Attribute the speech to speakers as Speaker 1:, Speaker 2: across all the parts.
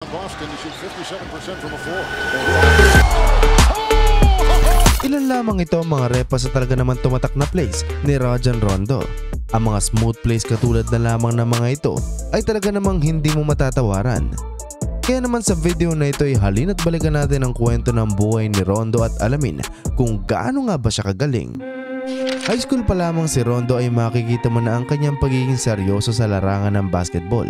Speaker 1: Boston to shoot 57% from the floor.
Speaker 2: Ilan lamang ito ang mga repa sa talaga naman tumatak na plays ni Rajon Rondo. Ang mga smooth plays katulad na lamang ng mga ito ay talaga namang hindi mo matatawaran. Kaya naman sa video na ito ay halina't balikan natin ang kwento ng buhay ni Rondo at alamin kung gaano nga ba siya kagaling. High school pa lamang si Rondo ay makikita mo na ang kanyang pagiging seryoso sa larangan ng basketball.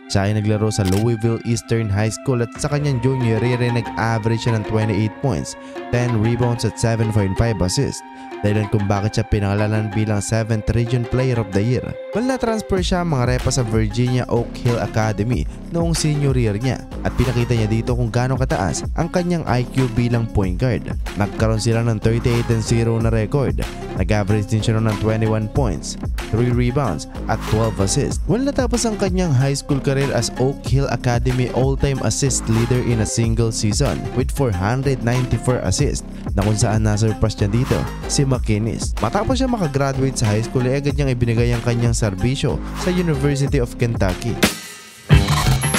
Speaker 2: Siya ay naglaro sa Louisville Eastern High School at sa kanyang junior year ay nag-average siya ng 28 points, 10 rebounds at 7.5 assists. Dahilan kung bakit siya pinangalanan bilang 7th Region Player of the Year. Well, na-transfer siya mga repa sa Virginia Oak Hill Academy noong senior year niya at pinakita niya dito kung gaano kataas ang kanyang IQ bilang point guard. Nagkaroon sila ng 38-0 na record. Nag-average din siya ng 21 points, 3 rebounds at 12 assists. Well, natapos ang kanyang high school career as Oak Hill Academy all-time assist leader in a single season with 494 assists na kung saan nasurpass niya dito si McInnis. Matapos siya makagraduate sa high school ay agad niyang ibinigay ang kanyang serbisyo sa University of Kentucky.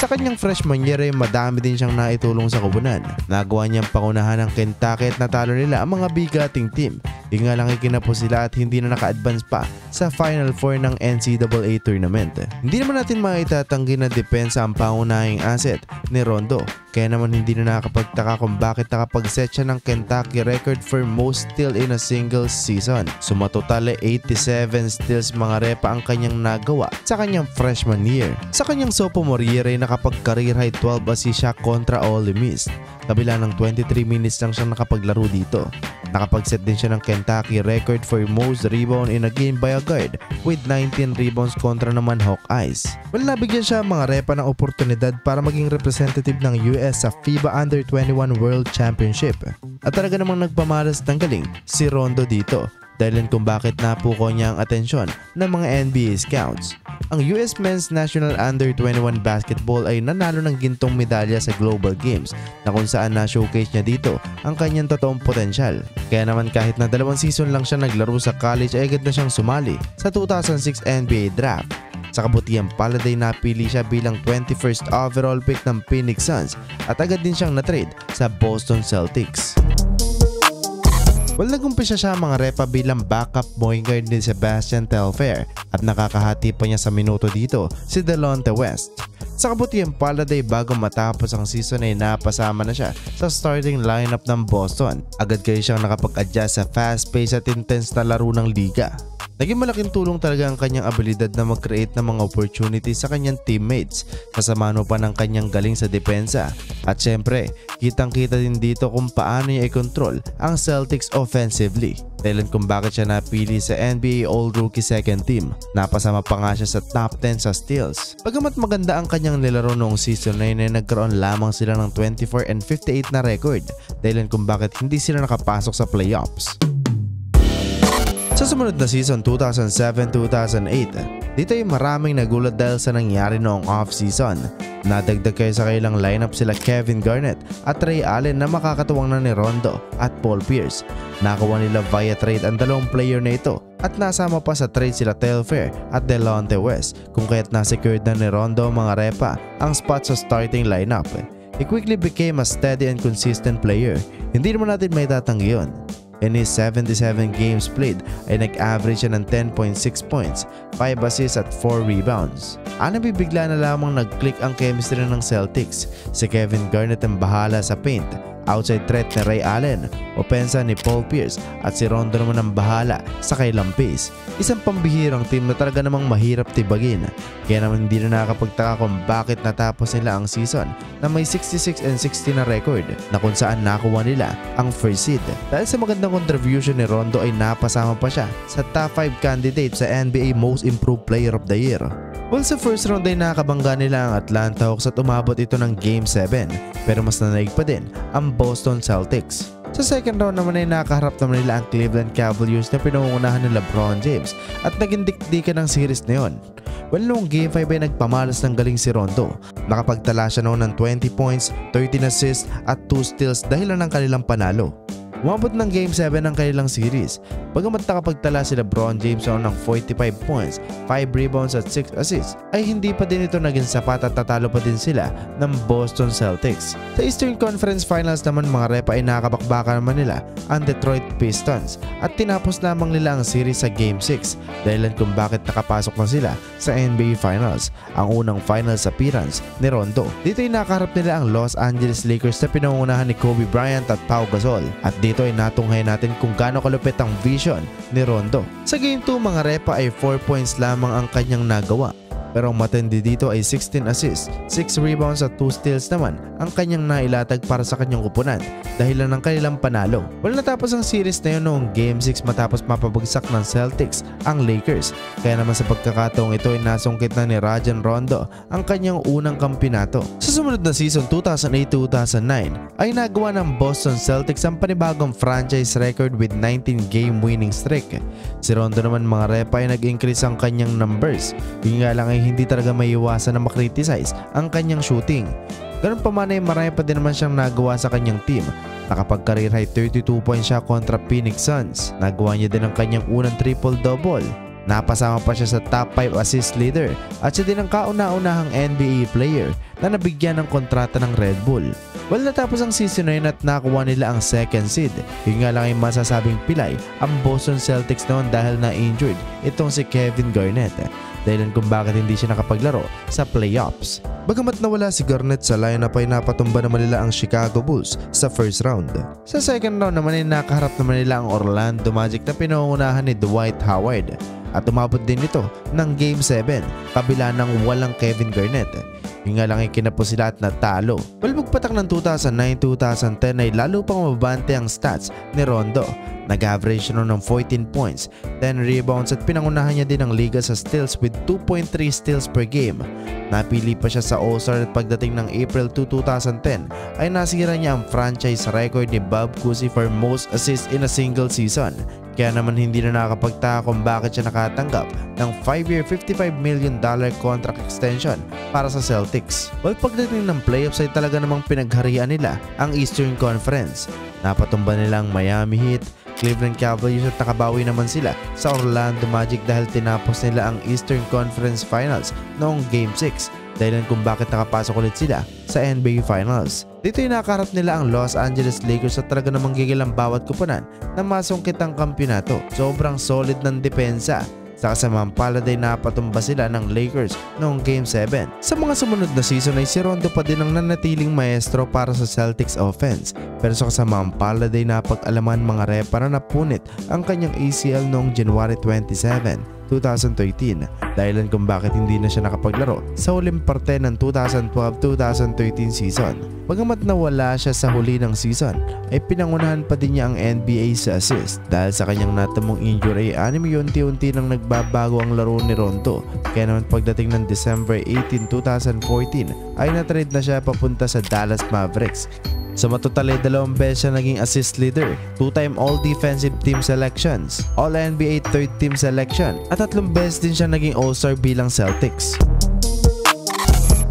Speaker 2: Sa kanyang freshman year ay madami din siyang naitulong sa koponan. Nagawa niyang pangunahan ng Kentucky at natalo nila ang mga bigating team. Di nga lang ikinapos sila at hindi na naka-advance pa sa Final Four ng NCAA tournament. Hindi naman natin maitatanggi na depensa ang pangunahing asset ni Rondo. Kaya naman hindi na nakapagtaka kung bakit nakapag-set siya ng Kentucky record for most steal in a single season. Sumatotale 87 steals mga repa ang kanyang nagawa sa kanyang freshman year. Sa kanyang sophomore year ay nakapag-career high 12 assists siya kontra Ole Miss. Kabila ng 23 minutes lang siyang nakapaglaro dito. Nakapag-set din siya ng Kentucky record for most rebound in a game by a guard with 19 rebounds kontra naman Hawkeyes. Well, nabigyan siya mga repa ng oportunidad para maging representative ng US sa FIBA Under-21 World Championship. At talaga namang nagpamalas ng galing si Rondo dito dahil kung bakit napuko niya ang atensyon ng mga NBA scouts. Ang US Men's National Under-21 Basketball ay nanalo ng gintong medalya sa Global Games na kung saan na-showcase niya dito ang kanyang totoong potensyal. Kaya naman kahit na 2 season lang siya naglaro sa college ay agad na siyang sumali sa 2006 NBA Draft. Sa kabutihang palad ay napili siya bilang 21st overall pick ng Phoenix Suns at agad din siyang na-trade sa Boston Celtics. Well, nag-umpisa siya mga repa bilang backup point guard ni Sebastian Telfair at nakakahati pa niya sa minuto dito si Delonte West. Sa kabutihang palad ay bago matapos ang season ay napasama na siya sa starting lineup ng Boston. Agad kayo siyang nakapag-adjust sa fast-paced at intense na laro ng liga. Naging malaking tulong talaga ang kanyang abilidad na mag-create ng mga opportunities sa kanyang teammates, kasama pa ng kanyang galing sa depensa. At syempre, kitang-kita din dito kung paano niya i-control ang Celtics offensively. Dahilan kung bakit siya napili sa NBA All-Rookie Second Team. Napasama pa nga siya sa top 10 sa steals. Bagamat maganda ang kanyang nilaro noong season 9 ay nagkaroon lamang sila ng 24-58 na record. Dahilan kung bakit hindi sila nakapasok sa playoffs. Sa sumunod na season 2007-2008, dito ay maraming nagulat dahil sa nangyari noong off-season. Nadagdag kayo sa kailang lineup sila Kevin Garnett at Ray Allen na makakatuwang na ni Rondo at Paul Pierce. Nakakuha nila via trade ang 2 player na ito at nasama pa sa trade sila Telfair at Delonte West kung kaya't nasecured na ni Rondo mga repa ang spot sa starting lineup. He quickly became a steady and consistent player. Hindi naman natin may tatanggi yun. In his 77 games played ay nag-average siya ng 10.6 points, 5 assists at 4 rebounds. Nabibigla na lamang nag-click ang chemistry ng Celtics. Si Kevin Garnett ang bahala sa paint, outside threat ni Ray Allen, opensa ni Paul Pierce at si Rondo naman ang bahala sa kailang pace. Isang pambihirang team na talaga namang mahirap tibagin. Kaya naman hindi na nakakapagtaka kung bakit natapos nila ang season na may 66-60 na record na kung saan nakuha nila ang first seed. Dahil sa magandang contribution ni Rondo ay napasama pa siya sa top 5 candidate sa NBA Most Improved Player of the Year. Well, sa first round ay nakabangga nila ang Atlanta Hawks at umabot ito ng Game 7 pero mas nanaig pa din ang Boston Celtics. Sa second round naman ay nakaharap naman nila ang Cleveland Cavaliers na pinangungunahan ni LeBron James at naging dikdikan ng series na yon. Well, noong Game 5 ay nagpamalas ng galing si Rondo. Nakapagtala siya noon ng 20 points, 13 assists at 2 steals dahilan ng kanilang panalo. Umabot ng Game 7 ng kanilang series. Bagamat nakapagtala si LeBron James ng 45 points, 5 rebounds at 6 assists, ay hindi pa din ito naging sapat at tatalo pa din sila ng Boston Celtics. Sa Eastern Conference Finals naman mga Repa ay nakakabakbakan naman nila ang Detroit Pistons at tinapos lamang nila ang series sa Game 6 dahilan kung bakit nakapasok na sila sa NBA Finals, ang unang finals appearance ni Rondo. Dito ay nakaharap nila ang Los Angeles Lakers na pinangunahan ni Kobe Bryant at Pau Gasol, at dito ay natunghay natin kung gaano kalupit ang vision ni Rondo. Sa Game 2 mga Repa ay 4 points lamang ang kanyang nagawa. Pero ang matindi dito ay 16 assists, 6 rebounds at 2 steals naman ang kanyang nailatag para sa kanyang kupunan dahilan ng kanilang panalo. Wala natapos ang series na yun noong Game 6 matapos mapabagsak ng Celtics ang Lakers. Kaya naman sa pagkakataong ito ay nasungkit na ni Rajon Rondo ang kanyang unang kampyonato. Sa sumunod na season 2008-2009 ay nagawa ng Boston Celtics ang panibagong franchise record with 19 game winning streak. Si Rondo naman mga Repa ay nag-increase ang kanyang numbers. Yun nga lang ay hindi talaga maiiwasan na makriticize ang kanyang shooting. Ganun pa man ay marami pa din naman siyang nagawa sa kanyang team. Nakapag-career high 32 points siya kontra Phoenix Suns. Nagawa niya din ang kanyang unang triple-double. Napasama pa siya sa top 5 assist leader at siya din ang kauna-unahang NBA player na nabigyan ng kontrata ng Red Bull. Well, natapos ang season na yun at nakuha nila ang second seed. Yun nga lang ay masasabing pilay ang Boston Celtics noon dahil na-injured itong si Kevin Garnett, dahilan kung bakit hindi siya nakapaglaro sa playoffs. Bagamat nawala si Garnett sa lineup ay napatumba naman nila ang Chicago Bulls sa first round. Sa second round naman ay nakaharap naman nila ang Orlando Magic na pinangunahan ni Dwight Howard. At umabot din ito ng Game 7 kabila ng walang Kevin Garnett. Yung nga lang ay kinapos sila at natalo. Palpagpatak ng 2009-2010 ay lalo pang mababante ang stats ni Rondo. Nag-average siya ng 14 points, 10 rebounds at pinangunahan niya din ang liga sa steals with 2.3 steals per game. Napili pa siya sa All-Star at pagdating ng April 2, 2010 ay nasira niya ang franchise record ni Bob Cousy for most assists in a single season. Kaya naman hindi na nakakapagtaka kung bakit siya nakatanggap ng 5-year $55 million contract extension para sa Celtics. While pagdating ng playoffs ay talaga namang pinagharian nila ang Eastern Conference. Napatumba nila ang Miami Heat, Cleveland Cavaliers at nakabawi naman sila sa Orlando Magic dahil tinapos nila ang Eastern Conference Finals noong Game 6 dahilan kung bakit nakapasok ulit sila sa NBA Finals. Dito ay nakaharap nila ang Los Angeles Lakers at talaga namang gigil ang bawat kupunan na masungkit ang kampyonato. Sobrang solid ng depensa. Sa kasamang palad ay napatumba sila ng Lakers noong Game 7. Sa mga sumunod na season ay si Rondo pa din ang nanatiling maestro para sa Celtics offense. Pero sa kasamang palad ay napag-alaman mga Repa na napunit ang kanyang ACL noong January 27, 2013 dahilan kung bakit hindi na siya nakapaglaro sa huling parte ng 2012-2013 season. Bagamat nawala siya sa huli ng season ay pinangunahan pa din niya ang NBA sa assist. Dahil sa kanyang natamong injury ay unti-unti nang nagbabago ang laro ni Rondo. Kaya naman pagdating ng December 18, 2014 ay natrade na siya papunta sa Dallas Mavericks. Sa matotal ay 2 beses siya naging assist leader, 2-time All-Defensive Team selections, All-NBA Third Team selection at 3 beses din siya naging All-Star bilang Celtics.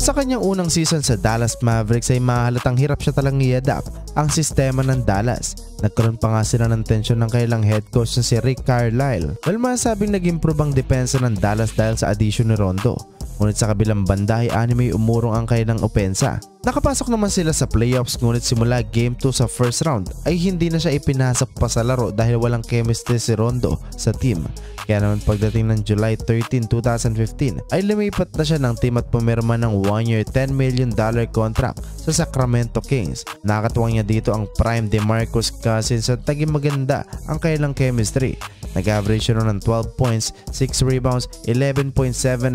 Speaker 2: Sa kanyang unang season sa Dallas Mavericks ay mahalatang hirap siya talang i-adapt ang sistema ng Dallas. Nagkaroon pa nga sila ng tensyon ng kailang head coach na si Rick Carlisle. Well, masasabing nag-improve ang depensa ng Dallas dahil sa addition ni Rondo. Ngunit sa kabilang banda ay anime umurong ang kanilang opensa. Nakapasok naman sila sa playoffs ngunit simula Game 2 sa first round ay hindi na siya ipinasok pa sa laro dahil walang chemistry si Rondo sa team. Kaya naman pagdating ng July 13, 2015 ay lumipat na siya ng team at pumirma ng 1-year $10 million contract sa Sacramento Kings. Nakakatuwang niya dito ang prime DeMarcus Cousins at naging maganda ang kanilang chemistry. Nag-average siya ng 12 points, 6 rebounds, 11.7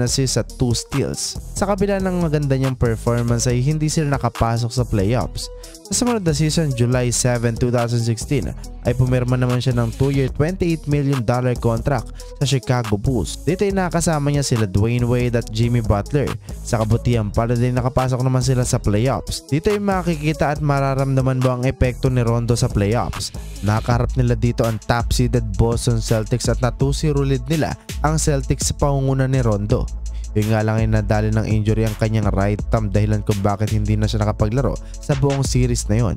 Speaker 2: assists at 2 steals. Sa kabila ng maganda niyang performance ay hindi sila nakapasok sa playoffs. Sa sumunod na season, July 7, 2016 ay pumirma naman siya ng 2-year $28 million contract sa Chicago Bulls. Dito ay nakasama niya sila Dwayne Wade at Jimmy Butler. Sa kabutihan pala din nakapasok naman sila sa playoffs. Dito ay makikita at mararamdaman mo ang epekto ni Rondo sa playoffs. Nakaharap nila dito ang top-seeded Boston Celtics at na-2-0 lead nila ang Celtics sa pangunguna ni Rondo. Yung nga lang ay nadali ng injury ang kanyang right thumb dahilan kung bakit hindi na siya nakapaglaro sa buong series na yon.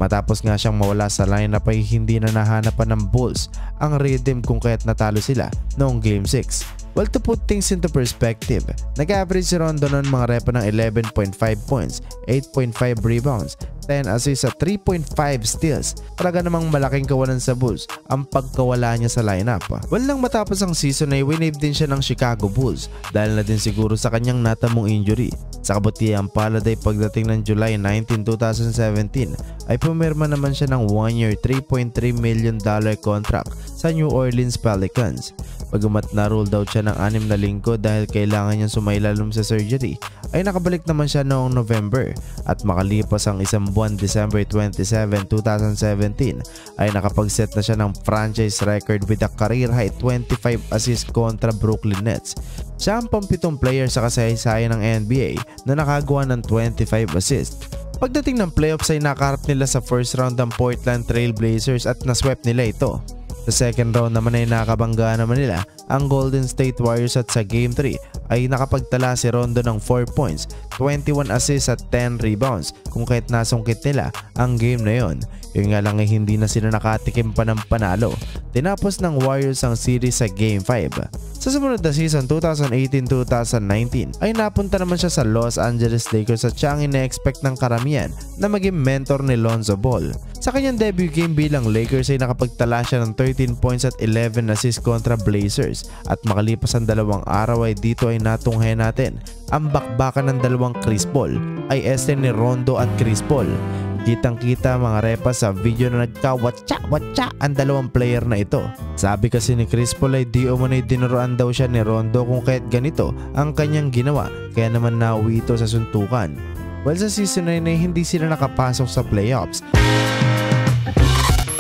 Speaker 2: Matapos nga siyang mawala sa lineup ay hindi na nahanapan ng Bulls ang rhythm kung kaya't natalo sila noong Game 6. Well, to put things into perspective, nag-average si Rondo noon mga repa ng 11.5 points, 8.5 rebounds, 10 assists at 3.5 steals. Talaga namang malaking kawalan sa Bulls ang pagkawala niya sa lineup. Well, nang matapos ang season ay winave din siya ng Chicago Bulls dahil na din siguro sa kanyang natamong injury. Sa kabutihan palad ay pagdating ng July 19, 2017 ay pumirma naman siya ng 1-year $3.3 million contract sa New Orleans Pelicans. Bagamat na-ruled out siya ng 6 na linggo dahil kailangan niyang sumailalim sa surgery, ay nakabalik naman siya noong November at makalipas ang isang buwan December 27, 2017 ay nakapag-set na siya ng franchise record with a career-high 25 assists kontra Brooklyn Nets. Siya ang pampitong player sa kasaysayan ng NBA na nakagawa ng 25 assists. Pagdating ng playoffs ay nakaharap nila sa first round ng Portland Trail Blazers at naswept nila ito. Sa second round naman ay nakabangga naman nila ang Golden State Warriors at sa Game 3 ay nakapagtala si Rondo ng 4 points, 21 assists at 10 rebounds kung kahit nasungkit nila ang game na yon. Yun nga lang ay hindi na sila nakatikim pa ng panalo. Tinapos ng Warriors ang series sa Game 5. Sa sumunod na season 2018-2019 ay napunta naman siya sa Los Angeles Lakers at siya ang ina-expect ng karamihan na maging mentor ni Lonzo Ball. Sa kanyang debut game bilang Lakers ay nakapagtala siya ng 13 points at 11 assists kontra Blazers at makalipas ang 2 araw ay dito ay natunghayan natin ang bakbakan ng dalawang Chris Paul ay este ni Rondo at Chris Paul. Kitang-kita mga repa sa video na nagka-watcha ang dalawang player na ito. Sabi kasi ni Chris Paul ay di umunay dinuruan daw siya ni Rondo kung kahit ganito ang kanyang ginawa kaya naman nauwi ito sa suntukan. Well, sa season 9 ay hindi sila nakapasok sa playoffs.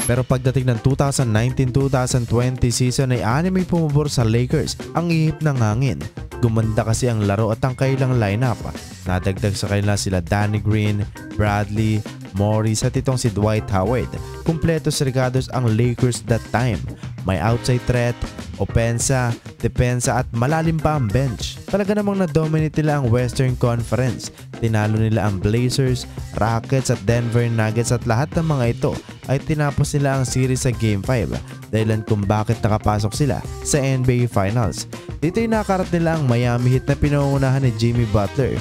Speaker 2: Pero pagdating ng 2019-2020 season ay may pumubor sa Lakers ang ihip ng hangin. Gumanda kasi ang laro at ang kailang lineup. Nadagdag sa kanila sila Danny Green, Bradley, Morris at itong si Dwight Howard. Kumpletos regados ang Lakers that time. May outside threat, opensa, depensa at malalim pa ang bench. Talaga namang na-dominate nila ang Western Conference. Tinalo nila ang Blazers, Rockets at Denver Nuggets at lahat ng mga ito ay tinapos nila ang series sa Game 5 dahilan kung bakit nakapasok sila sa NBA Finals. Dito ay nakarat nila ang Miami Heat na pinangunahan ni Jimmy Butler.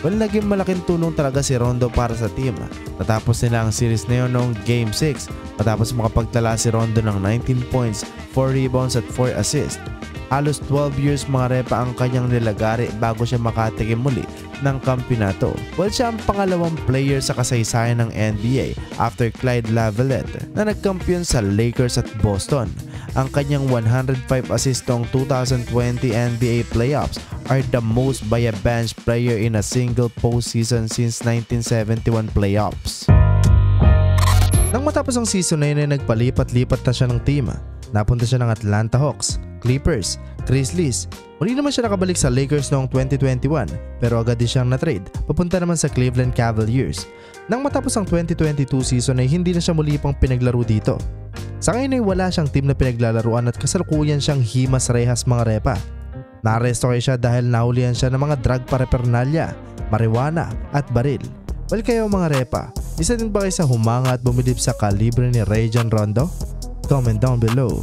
Speaker 2: Well, naging malaking tulong talaga si Rondo para sa team. Natapos nila ang series na yun noong Game 6 matapos makapagtala si Rondo ng 19 points, 4 rebounds at 4 assists. Halos 12 years mga repa ang kanyang nilagari bago siya makatikim muli ng kampiyonato. Well, siya ang pangalawang player sa kasaysayan ng NBA after Clyde Lavellette na nagkampiyon sa Lakers at Boston. Ang kanyang 105 assists noong 2020 NBA playoffs are the most by a bench player in a single postseason since 1971 playoffs. Nang matapos ang season na yun ay nagpalipat-lipat na siya ng team. Napunta siya ng Atlanta Hawks, Clippers, Grizzlies. Muli naman siya nakabalik sa Lakers noong 2021 pero agad din siyang na-trade papunta naman sa Cleveland Cavaliers. Nang matapos ang 2022 season ay hindi na siya muli pang pinaglaro dito. Sa ngayon ay wala siyang team na pinaglalaruan at kasalukuyan siyang himas rehas mga repa. Naaresto kayo siya dahil nahulihan siya ng mga drug paraphernalia, marijuana at baril. Well, kayo mga repa, isa din ba kayo sa humanga at bumilib sa kalibre ni Rajon Rondo? Comment down below.